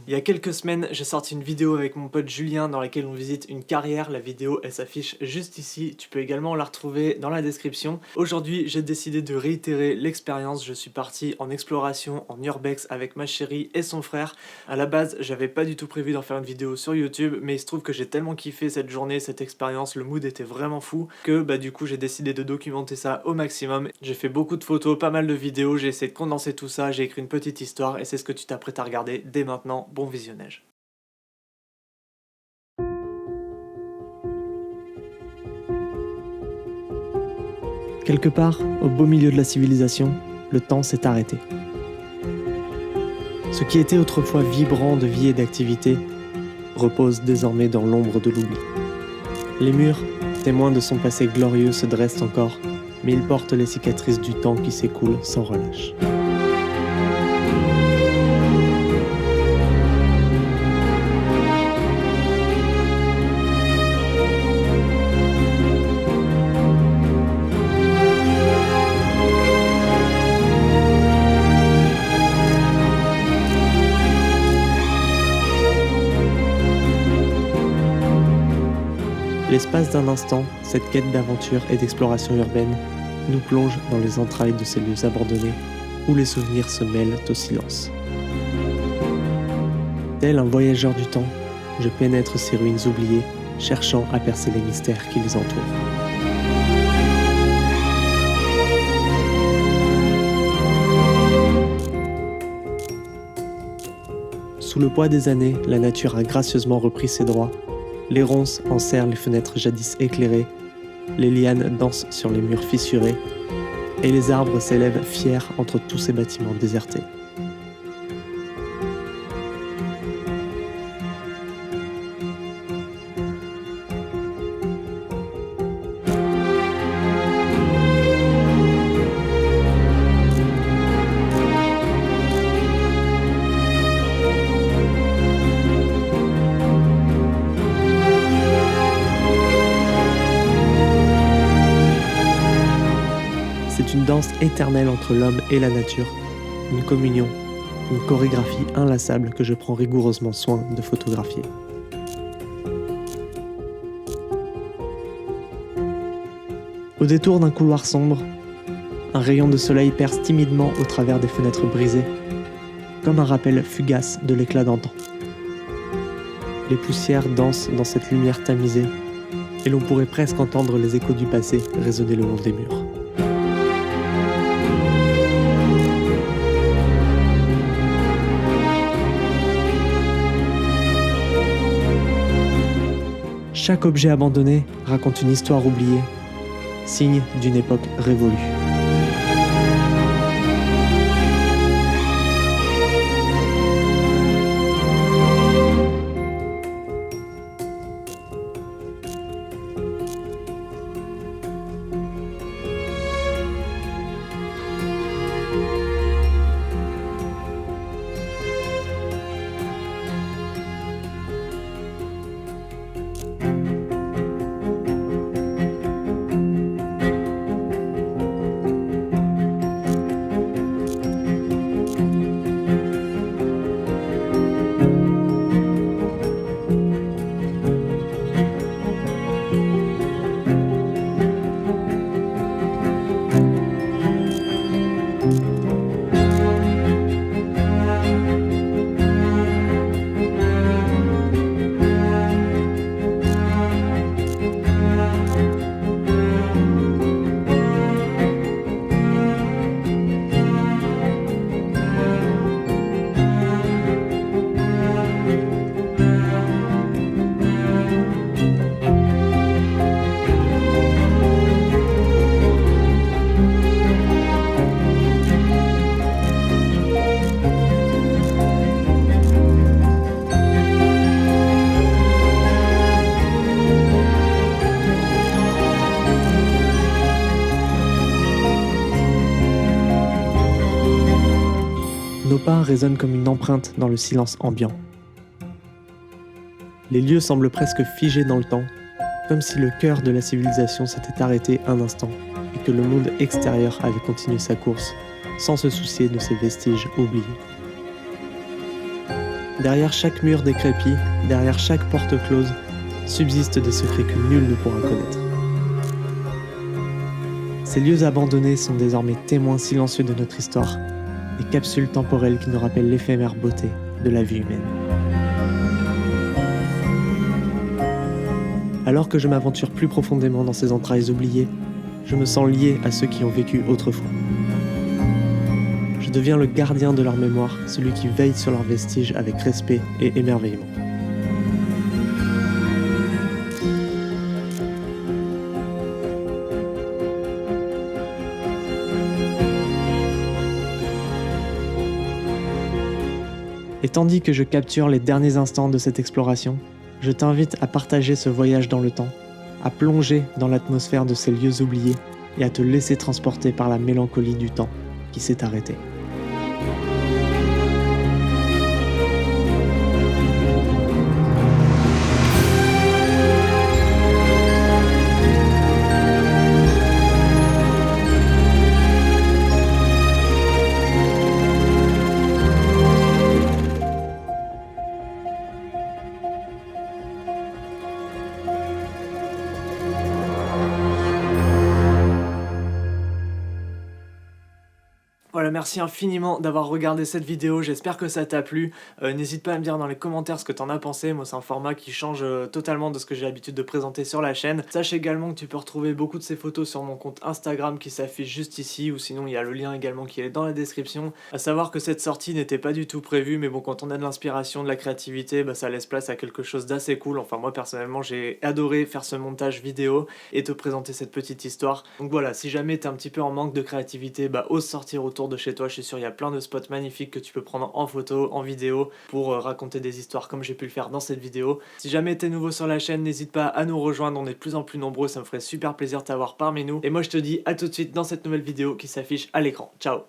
Il y a quelques semaines, j'ai sorti une vidéo avec mon pote Julien dans laquelle on visite une carrière. La vidéo, elle s'affiche juste ici. Tu peux également la retrouver dans la description. Aujourd'hui, j'ai décidé de réitérer l'expérience. Je suis parti en exploration en urbex avec ma chérie et son frère. À la base, j'avais pas du tout prévu d'en faire une vidéo sur YouTube, mais il se trouve que j'ai tellement kiffé cette journée, cette expérience, le mood était vraiment fou, que du coup j'ai décidé de documenter ça au maximum. J'ai fait beaucoup de photos, pas mal de vidéos, j'ai essayé de condenser tout ça, j'ai écrit une petite histoire et c'est ce que tu t'apprêtes à regarder dès maintenant. Bon visionnage. Quelque part, au beau milieu de la civilisation, le temps s'est arrêté. Ce qui était autrefois vibrant de vie et d'activité repose désormais dans l'ombre de l'oubli. Les murs, témoins de son passé glorieux, se dressent encore, mais ils portent les cicatrices du temps qui s'écoule sans relâche. L'espace d'un instant, cette quête d'aventure et d'exploration urbaine nous plonge dans les entrailles de ces lieux abandonnés où les souvenirs se mêlent au silence. Tel un voyageur du temps, je pénètre ces ruines oubliées, cherchant à percer les mystères qui les entourent. Sous le poids des années, la nature a gracieusement repris ses droits. Les ronces enserrent les fenêtres jadis éclairées, les lianes dansent sur les murs fissurés, et les arbres s'élèvent fiers entre tous ces bâtiments désertés. C'est une danse éternelle entre l'homme et la nature, une communion, une chorégraphie inlassable que je prends rigoureusement soin de photographier. Au détour d'un couloir sombre, un rayon de soleil perce timidement au travers des fenêtres brisées, comme un rappel fugace de l'éclat d'antan. Les poussières dansent dans cette lumière tamisée, et l'on pourrait presque entendre les échos du passé résonner le long des murs. Chaque objet abandonné raconte une histoire oubliée, signe d'une époque révolue. Nos pas résonnent comme une empreinte dans le silence ambiant. Les lieux semblent presque figés dans le temps, comme si le cœur de la civilisation s'était arrêté un instant et que le monde extérieur avait continué sa course, sans se soucier de ces vestiges oubliés. Derrière chaque mur décrépit, derrière chaque porte close, subsistent des secrets que nul ne pourra connaître. Ces lieux abandonnés sont désormais témoins silencieux de notre histoire, des capsules temporelles qui nous rappellent l'éphémère beauté de la vie humaine. Alors que je m'aventure plus profondément dans ces entrailles oubliées, je me sens lié à ceux qui ont vécu autrefois. Je deviens le gardien de leur mémoire, celui qui veille sur leurs vestiges avec respect et émerveillement. Et tandis que je capture les derniers instants de cette exploration, je t'invite à partager ce voyage dans le temps, à plonger dans l'atmosphère de ces lieux oubliés et à te laisser transporter par la mélancolie du temps qui s'est arrêté. Voilà, merci infiniment d'avoir regardé cette vidéo, j'espère que ça t'a plu. N'hésite pas à me dire dans les commentaires ce que t'en as pensé, moi c'est un format qui change totalement de ce que j'ai l'habitude de présenter sur la chaîne. Sache également que tu peux retrouver beaucoup de ces photos sur mon compte Instagram qui s'affiche juste ici, ou sinon il y a le lien également qui est dans la description. À savoir que cette sortie n'était pas du tout prévue, mais bon, quand on a de l'inspiration, de la créativité, bah, ça laisse place à quelque chose d'assez cool. Enfin moi personnellement j'ai adoré faire ce montage vidéo et te présenter cette petite histoire. Donc voilà, si jamais t'es un petit peu en manque de créativité, bah ose sortir autour de chez toi, je suis sûr il y a plein de spots magnifiques que tu peux prendre en photo, en vidéo pour raconter des histoires comme j'ai pu le faire dans cette vidéo. Si jamais t'es nouveau sur la chaîne, n'hésite pas à nous rejoindre, on est de plus en plus nombreux, ça me ferait super plaisir de t'avoir parmi nous. Et moi je te dis à tout de suite dans cette nouvelle vidéo qui s'affiche à l'écran. Ciao.